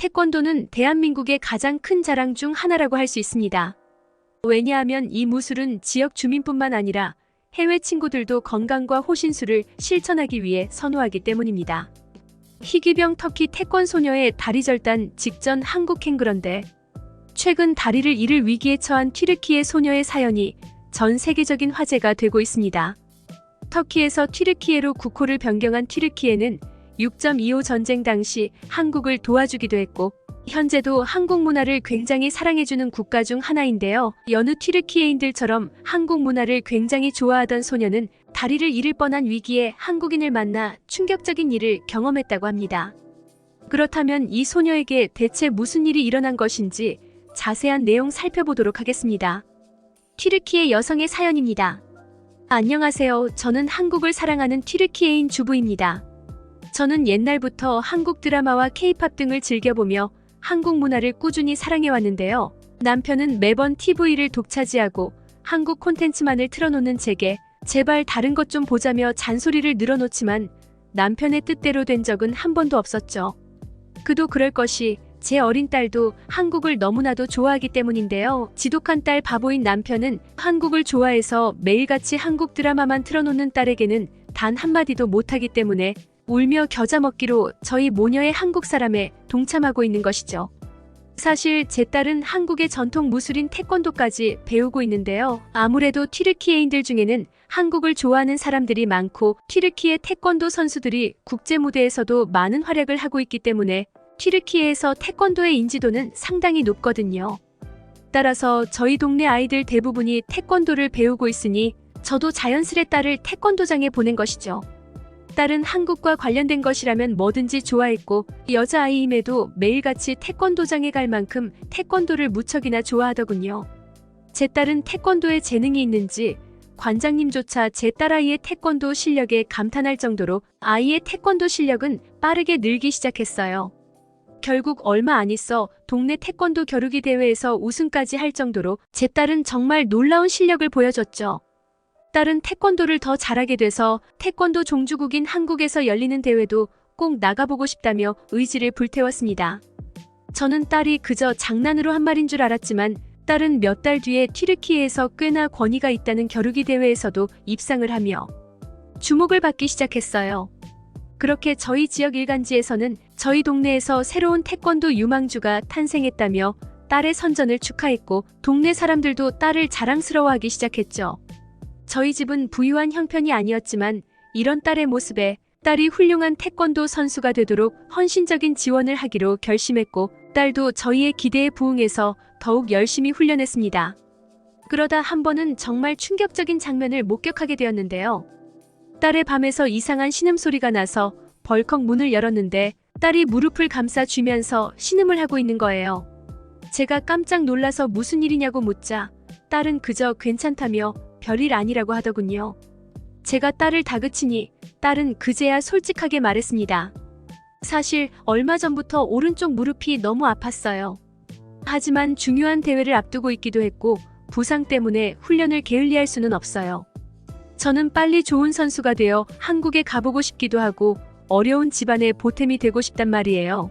태권도는 대한민국의 가장 큰 자랑 중 하나라고 할 수 있습니다. 왜냐하면 이 무술은 지역 주민뿐만 아니라 해외 친구들도 건강과 호신술을 실천하기 위해 선호하기 때문입니다. 희귀병 터키 태권 소녀의 다리 절단 직전 한국행. 그런데 최근 다리를 잃을 위기에 처한 튀르키예 소녀의 사연이 전 세계적인 화제가 되고 있습니다. 터키에서 튀르키예로 국호를 변경한 튀르키예는 6.25 전쟁 당시 한국을 도와주기도 했고 현재도 한국 문화를 굉장히 사랑해주는 국가 중 하나인데요. 여느 튀르키예인들처럼 한국 문화를 굉장히 좋아하던 소녀는 다리를 잃을 뻔한 위기에 한국인을 만나 충격적인 일을 경험했다고 합니다. 그렇다면 이 소녀에게 대체 무슨 일이 일어난 것인지 자세한 내용 살펴보도록 하겠습니다. 튀르키예 여성의 사연입니다. 안녕하세요. 저는 한국을 사랑하는 튀르키예인 주부입니다. 저는 옛날부터 한국 드라마와 케이팝 등을 즐겨보며 한국 문화를 꾸준히 사랑해왔는데요. 남편은 매번 TV를 독차지하고 한국 콘텐츠만을 틀어놓는 제게 제발 다른 것 좀 보자며 잔소리를 늘어놓지만 남편의 뜻대로 된 적은 한 번도 없었죠. 그도 그럴 것이 제 어린 딸도 한국을 너무나도 좋아하기 때문인데요. 지독한 딸 바보인 남편은 한국을 좋아해서 매일같이 한국 드라마만 틀어놓는 딸에게는 단 한마디도 못하기 때문에 울며 겨자 먹기로 저희 모녀의 한국 사람에 동참하고 있는 것이죠. 사실 제 딸은 한국의 전통 무술인 태권도까지 배우고 있는데요. 아무래도 튀르키예인들 중에는 한국을 좋아하는 사람들이 많고 튀르키예 태권도 선수들이 국제 무대에서도 많은 활약을 하고 있기 때문에 튀르키예에서 태권도의 인지도는 상당히 높거든요. 따라서 저희 동네 아이들 대부분이 태권도를 배우고 있으니 저도 자연스레 딸을 태권도장에 보낸 것이죠. 딸은 한국과 관련된 것이라면 뭐든지 좋아했고 여자아이임에도 매일같이 태권도장에 갈 만큼 태권도를 무척이나 좋아하더군요. 제 딸은 태권도에 재능이 있는지 관장님조차 제 딸아이의 태권도 실력에 감탄할 정도로 아이의 태권도 실력은 빠르게 늘기 시작했어요. 결국 얼마 안 있어 동네 태권도 겨루기 대회에서 우승까지 할 정도로 제 딸은 정말 놀라운 실력을 보여줬죠. 딸은 태권도를 더 잘하게 돼서 태권도 종주국인 한국에서 열리는 대회도 꼭 나가보고 싶다며 의지를 불태웠습니다. 저는 딸이 그저 장난으로 한 말인 줄 알았지만 딸은 몇 달 뒤에 튀르키예에서 꽤나 권위가 있다는 겨루기 대회에서도 입상을 하며 주목을 받기 시작했어요. 그렇게 저희 지역 일간지에서는 저희 동네에서 새로운 태권도 유망주가 탄생했다며 딸의 선전을 축하했고 동네 사람들도 딸을 자랑스러워하기 시작했죠. 저희 집은 부유한 형편이 아니었지만 이런 딸의 모습에 딸이 훌륭한 태권도 선수가 되도록 헌신적인 지원을 하기로 결심했고 딸도 저희의 기대에 부응해서 더욱 열심히 훈련했습니다. 그러다 한 번은 정말 충격적인 장면을 목격하게 되었는데요. 딸의 밤에서 이상한 신음소리가 나서 벌컥 문을 열었는데 딸이 무릎을 감싸 쥐면서 신음을 하고 있는 거예요. 제가 깜짝 놀라서 무슨 일이냐고 묻자 딸은 그저 괜찮다며 별일 아니라고 하더군요. 제가 딸을 다그치니 딸은 그제야 솔직하게 말했습니다. 사실 얼마 전부터 오른쪽 무릎이 너무 아팠어요. 하지만 중요한 대회를 앞두고 있기도 했고 부상 때문에 훈련을 게을리할 수는 없어요. 저는 빨리 좋은 선수가 되어 한국에 가보고 싶기도 하고 어려운 집안의 보탬이 되고 싶단 말이에요.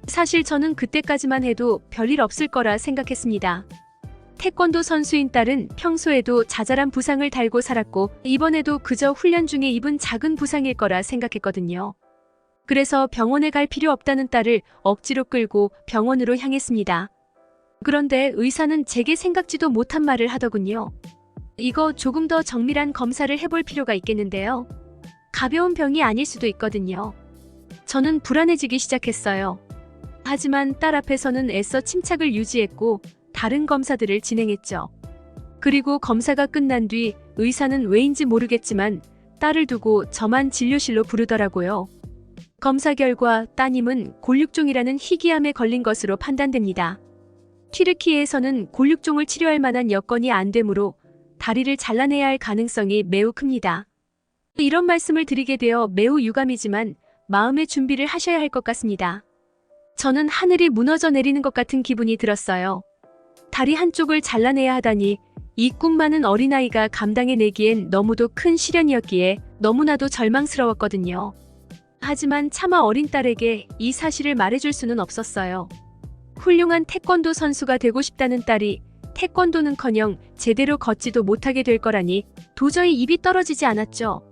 사실 저는 그때까지만 해도 별일 없을 거라 생각했습니다. 태권도 선수인 딸은 평소에도 자잘한 부상을 달고 살았고 이번에도 그저 훈련 중에 입은 작은 부상일 거라 생각했거든요. 그래서 병원에 갈 필요 없다는 딸을 억지로 끌고 병원으로 향했습니다. 그런데 의사는 제게 생각지도 못한 말을 하더군요. 이거 조금 더 정밀한 검사를 해볼 필요가 있겠는데요. 가벼운 병이 아닐 수도 있거든요. 저는 불안해지기 시작했어요. 하지만 딸 앞에서는 애써 침착을 유지했고 다른 검사들을 진행했죠. 그리고 검사가 끝난 뒤 의사는 왜인지 모르겠지만 딸을 두고 저만 진료실로 부르더라고요. 검사 결과 따님은 골육종이라는 희귀암에 걸린 것으로 판단됩니다. 튀르키예에서는 골육종을 치료할 만한 여건이 안 되므로 다리를 잘라내야 할 가능성이 매우 큽니다. 이런 말씀을 드리게 되어 매우 유감이지만 마음의 준비를 하셔야 할 것 같습니다. 저는 하늘이 무너져 내리는 것 같은 기분이 들었어요. 다리 한쪽을 잘라내야 하다니 이 꿈 많은 어린아이가 감당해내기엔 너무도 큰 시련이었기에 너무나도 절망스러웠거든요. 하지만 차마 어린 딸에게 이 사실을 말해줄 수는 없었어요. 훌륭한 태권도 선수가 되고 싶다는 딸이 태권도는커녕 제대로 걷지도 못하게 될 거라니 도저히 입이 떨어지지 않았죠.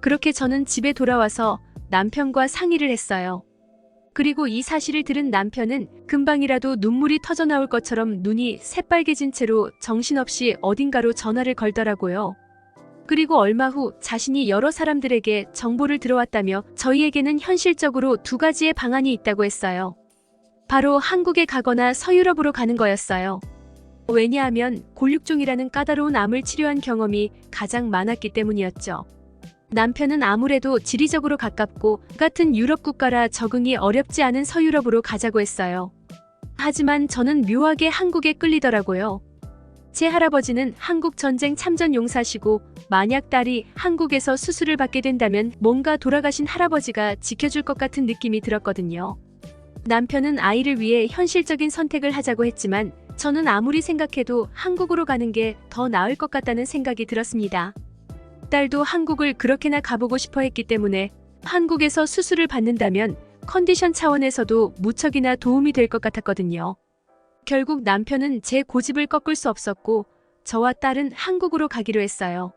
그렇게 저는 집에 돌아와서 남편과 상의를 했어요. 그리고 이 사실을 들은 남편은 금방이라도 눈물이 터져나올 것처럼 눈이 새빨개진 채로 정신없이 어딘가로 전화를 걸더라고요. 그리고 얼마 후 자신이 여러 사람들에게 정보를 들어왔다며 저희에게는 현실적으로 두 가지의 방안이 있다고 했어요. 바로 한국에 가거나 서유럽으로 가는 거였어요. 왜냐하면 골육종이라는 까다로운 암을 치료한 경험이 가장 많았기 때문이었죠. 남편은 아무래도 지리적으로 가깝고 같은 유럽 국가라 적응이 어렵지 않은 서유럽으로 가자고 했어요. 하지만 저는 묘하게 한국에 끌리더라고요. 제 할아버지는 한국 전쟁 참전 용사시고 만약 딸이 한국에서 수술을 받게 된다면 뭔가 돌아가신 할아버지가 지켜줄 것 같은 느낌이 들었거든요. 남편은 아이를 위해 현실적인 선택을 하자고 했지만 저는 아무리 생각해도 한국으로 가는 게 더 나을 것 같다는 생각이 들었습니다. 딸도 한국을 그렇게나 가보고 싶어 했기 때문에 한국에서 수술을 받는다면 컨디션 차원에서도 무척이나 도움이 될 것 같았거든요. 결국 남편은 제 고집을 꺾을 수 없었고 저와 딸은 한국으로 가기로 했어요.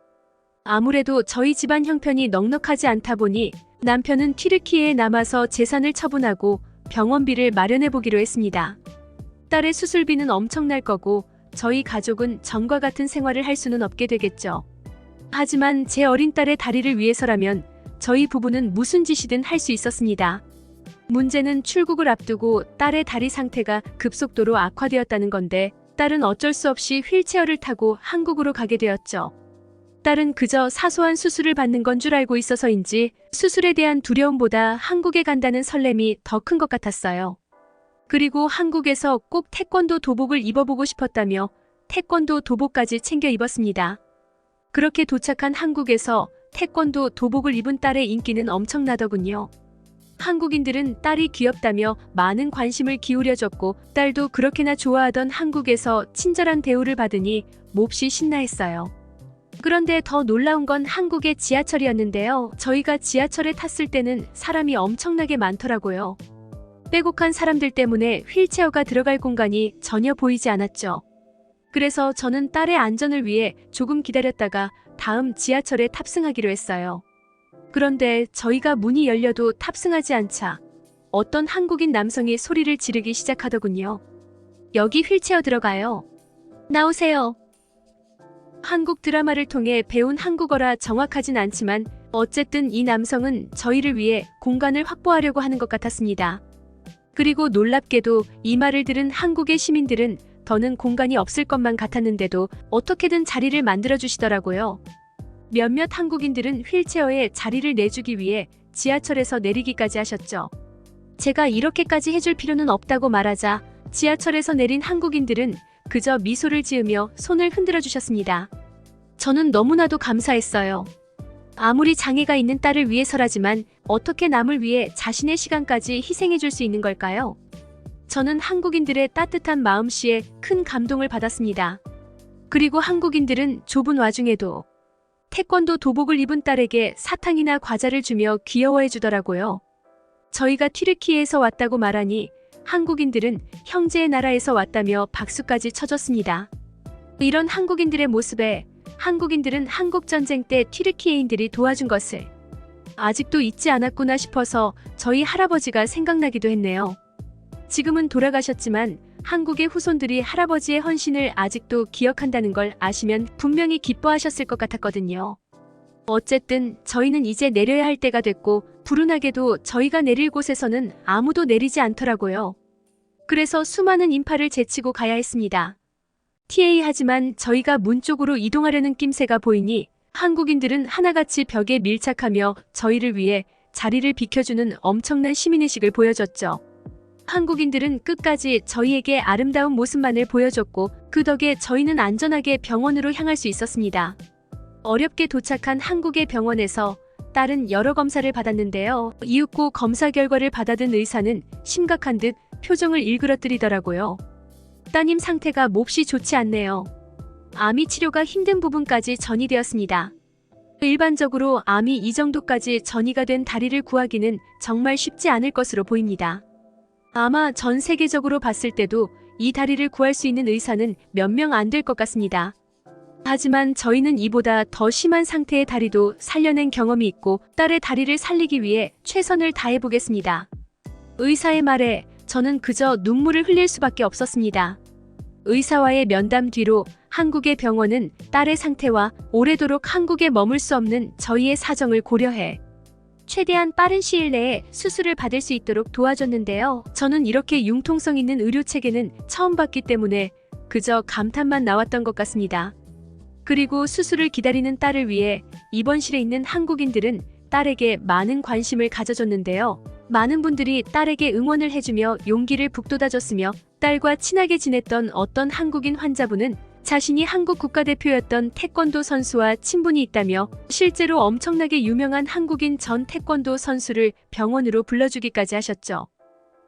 아무래도 저희 집안 형편이 넉넉하지 않다 보니 남편은 튀르키예에 남아서 재산을 처분하고 병원비를 마련해 보기로 했습니다. 딸의 수술비는 엄청날 거고 저희 가족은 전과 같은 생활을 할 수는 없게 되겠죠. 하지만 제 어린 딸의 다리를 위해서라면 저희 부부는 무슨 짓이든 할 수 있었습니다. 문제는 출국을 앞두고 딸의 다리 상태가 급속도로 악화되었다는 건데 딸은 어쩔 수 없이 휠체어를 타고 한국으로 가게 되었죠. 딸은 그저 사소한 수술을 받는 건 줄 알고 있어서인지 수술에 대한 두려움보다 한국에 간다는 설렘이 더 큰 것 같았어요. 그리고 한국에서 꼭 태권도 도복을 입어보고 싶었다며 태권도 도복까지 챙겨 입었습니다. 그렇게 도착한 한국에서 태권도 도복을 입은 딸의 인기는 엄청나더군요. 한국인들은 딸이 귀엽다며 많은 관심을 기울여줬고 딸도 그렇게나 좋아하던 한국에서 친절한 대우를 받으니 몹시 신나했어요. 그런데 더 놀라운 건 한국의 지하철이었는데요. 저희가 지하철에 탔을 때는 사람이 엄청나게 많더라고요. 빼곡한 사람들 때문에 휠체어가 들어갈 공간이 전혀 보이지 않았죠. 그래서 저는 딸의 안전을 위해 조금 기다렸다가 다음 지하철에 탑승하기로 했어요. 그런데 저희가 문이 열려도 탑승하지 않자 어떤 한국인 남성이 소리를 지르기 시작하더군요. 여기 휠체어 들어가요. 나오세요. 한국 드라마를 통해 배운 한국어라 정확하진 않지만 어쨌든 이 남성은 저희를 위해 공간을 확보하려고 하는 것 같았습니다. 그리고 놀랍게도 이 말을 들은 한국의 시민들은 더는 공간이 없을 것만 같았는데도 어떻게든 자리를 만들어주시더라고요. 몇몇 한국인들은 휠체어에 자리를 내주기 위해 지하철에서 내리기까지 하셨죠. 제가 이렇게까지 해줄 필요는 없다고 말하자 지하철에서 내린 한국인들은 그저 미소를 지으며 손을 흔들어 주셨습니다. 저는 너무나도 감사했어요. 아무리 장애가 있는 딸을 위해서라지만 어떻게 남을 위해 자신의 시간까지 희생해 줄 수 있는 걸까요? 저는 한국인들의 따뜻한 마음씨에 큰 감동을 받았습니다. 그리고 한국인들은 좁은 와중에도 태권도 도복을 입은 딸에게 사탕이나 과자를 주며 귀여워해 주더라고요. 저희가 튀르키예에서 왔다고 말하니 한국인들은 형제의 나라에서 왔다며 박수까지 쳐줬습니다. 이런 한국인들의 모습에 한국인들은 한국전쟁 때 튀르키예인들이 도와준 것을 아직도 잊지 않았구나 싶어서 저희 할아버지가 생각나기도 했네요. 지금은 돌아가셨지만 한국의 후손들이 할아버지의 헌신을 아직도 기억한다는 걸 아시면 분명히 기뻐하셨을 것 같았거든요. 어쨌든 저희는 이제 내려야 할 때가 됐고 불운하게도 저희가 내릴 곳에서는 아무도 내리지 않더라고요. 그래서 수많은 인파를 제치고 가야 했습니다. 하지만 저희가 문 쪽으로 이동하려는 낌새가 보이니 한국인들은 하나같이 벽에 밀착하며 저희를 위해 자리를 비켜주는 엄청난 시민의식을 보여줬죠. 한국인들은 끝까지 저희에게 아름다운 모습만을 보여줬고 그 덕에 저희는 안전하게 병원으로 향할 수 있었습니다. 어렵게 도착한 한국의 병원에서 딸은 여러 검사를 받았는데요. 이윽고 검사 결과를 받아든 의사는 심각한 듯 표정을 일그러뜨리더라고요. 따님 상태가 몹시 좋지 않네요. 암이 치료가 힘든 부분까지 전이되었습니다. 일반적으로 암이 이 정도까지 전이가 된 다리를 구하기는 정말 쉽지 않을 것으로 보입니다. 아마 전 세계적으로 봤을 때도 이 다리를 구할 수 있는 의사는 몇 명 안 될 것 같습니다. 하지만 저희는 이보다 더 심한 상태의 다리도 살려낸 경험이 있고 딸의 다리를 살리기 위해 최선을 다해보겠습니다. 의사의 말에 저는 그저 눈물을 흘릴 수밖에 없었습니다. 의사와의 면담 뒤로 한국의 병원은 딸의 상태와 오래도록 한국에 머물 수 없는 저희의 사정을 고려해 최대한 빠른 시일 내에 수술을 받을 수 있도록 도와줬는데요. 저는 이렇게 융통성 있는 의료 체계는 처음 봤기 때문에 그저 감탄만 나왔던 것 같습니다. 그리고 수술을 기다리는 딸을 위해 입원실에 있는 한국인들은 딸에게 많은 관심을 가져줬는데요. 많은 분들이 딸에게 응원을 해주며 용기를 북돋아줬으며 딸과 친하게 지냈던 어떤 한국인 환자분은 자신이 한국 국가대표였던 태권도 선수와 친분이 있다며 실제로 엄청나게 유명한 한국인 전 태권도 선수를 병원으로 불러주기까지 하셨죠.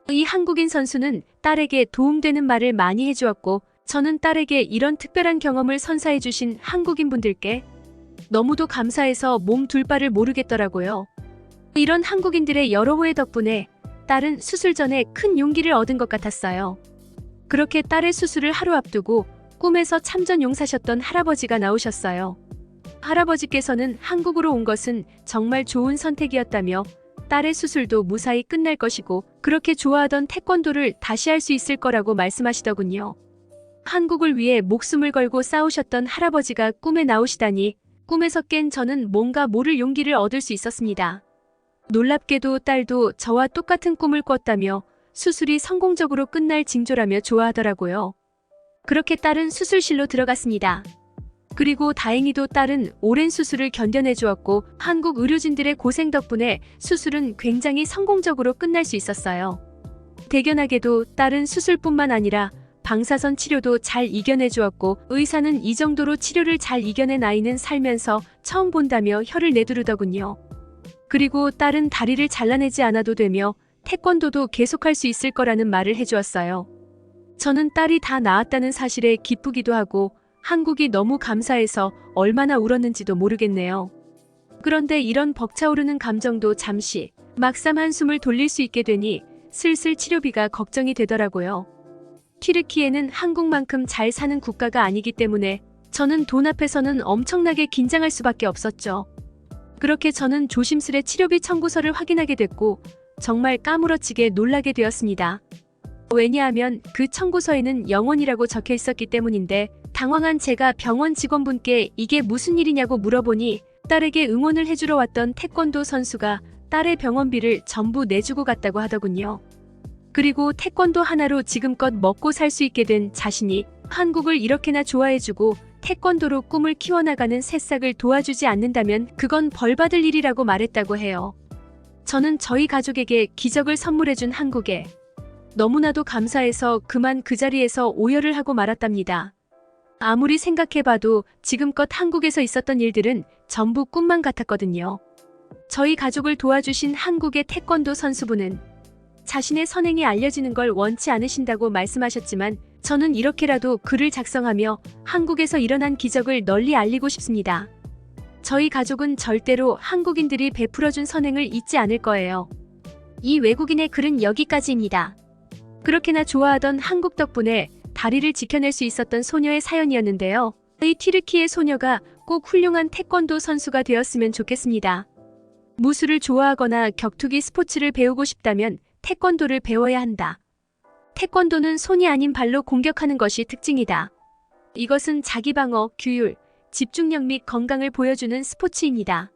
이 한국인 선수는 딸에게 도움되는 말을 많이 해주었고 저는 딸에게 이런 특별한 경험을 선사해주신 한국인 분들께 너무도 감사해서 몸 둘 바를 모르겠더라고요. 이런 한국인들의 여러 호의 덕분에 딸은 수술 전에 큰 용기를 얻은 것 같았어요. 그렇게 딸의 수술을 하루 앞두고 꿈에서 참전 용사셨던 할아버지가 나오셨어요. 할아버지께서는 한국으로 온 것은 정말 좋은 선택이었다며 딸의 수술도 무사히 끝날 것이고 그렇게 좋아하던 태권도를 다시 할 수 있을 거라고 말씀하시더군요. 한국을 위해 목숨을 걸고 싸우셨던 할아버지가 꿈에 나오시다니 꿈에서 깬 저는 뭔가 모를 용기를 얻을 수 있었습니다. 놀랍게도 딸도 저와 똑같은 꿈을 꿨다며 수술이 성공적으로 끝날 징조라며 좋아하더라고요. 그렇게 딸은 수술실로 들어갔습니다. 그리고 다행히도 딸은 오랜 수술을 견뎌내 주었고 한국 의료진들의 고생 덕분에 수술은 굉장히 성공적으로 끝날 수 있었어요. 대견하게도 딸은 수술뿐만 아니라 방사선 치료도 잘 이겨내 주었고 의사는 이 정도로 치료를 잘 이겨낸 아이는 살면서 처음 본다며 혀를 내두르더군요. 그리고 딸은 다리를 잘라내지 않아도 되며 태권도도 계속할 수 있을 거라는 말을 해주었어요. 저는 딸이 다 나았다는 사실에 기쁘기도 하고 한국이 너무 감사해서 얼마나 울었는지도 모르겠네요. 그런데 이런 벅차오르는 감정도 잠시 막상 한숨을 돌릴 수 있게 되니 슬슬 치료비가 걱정이 되더라고요. 튀르키예는 한국만큼 잘 사는 국가가 아니기 때문에 저는 돈 앞에서는 엄청나게 긴장할 수밖에 없었죠. 그렇게 저는 조심스레 치료비 청구서를 확인하게 됐고 정말 까무러치게 놀라게 되었습니다. 왜냐하면 그 청구서에는 영원이라고 적혀 있었기 때문인데 당황한 제가 병원 직원분께 이게 무슨 일이냐고 물어보니 딸에게 응원을 해주러 왔던 태권도 선수가 딸의 병원비를 전부 내주고 갔다고 하더군요. 그리고 태권도 하나로 지금껏 먹고 살 수 있게 된 자신이 한국을 이렇게나 좋아해주고 태권도로 꿈을 키워나가는 새싹을 도와주지 않는다면 그건 벌받을 일이라고 말했다고 해요. 저는 저희 가족에게 기적을 선물해준 한국에 너무나도 감사해서 그만 그 자리에서 오열을 하고 말았답니다. 아무리 생각해봐도 지금껏 한국에서 있었던 일들은 전부 꿈만 같았거든요. 저희 가족을 도와주신 한국의 태권도 선수분은 자신의 선행이 알려지는 걸 원치 않으신다고 말씀하셨지만 저는 이렇게라도 글을 작성하며 한국에서 일어난 기적을 널리 알리고 싶습니다. 저희 가족은 절대로 한국인들이 베풀어준 선행을 잊지 않을 거예요. 이 외국인의 글은 여기까지입니다. 그렇게나 좋아하던 한국 덕분에 다리를 지켜낼 수 있었던 소녀의 사연이었는데요. 이 튀르키예 소녀가 꼭 훌륭한 태권도 선수가 되었으면 좋겠습니다. 무술을 좋아하거나 격투기 스포츠를 배우고 싶다면 태권도를 배워야 한다. 태권도는 손이 아닌 발로 공격하는 것이 특징이다. 이것은 자기방어, 규율, 집중력 및 건강을 보여주는 스포츠입니다.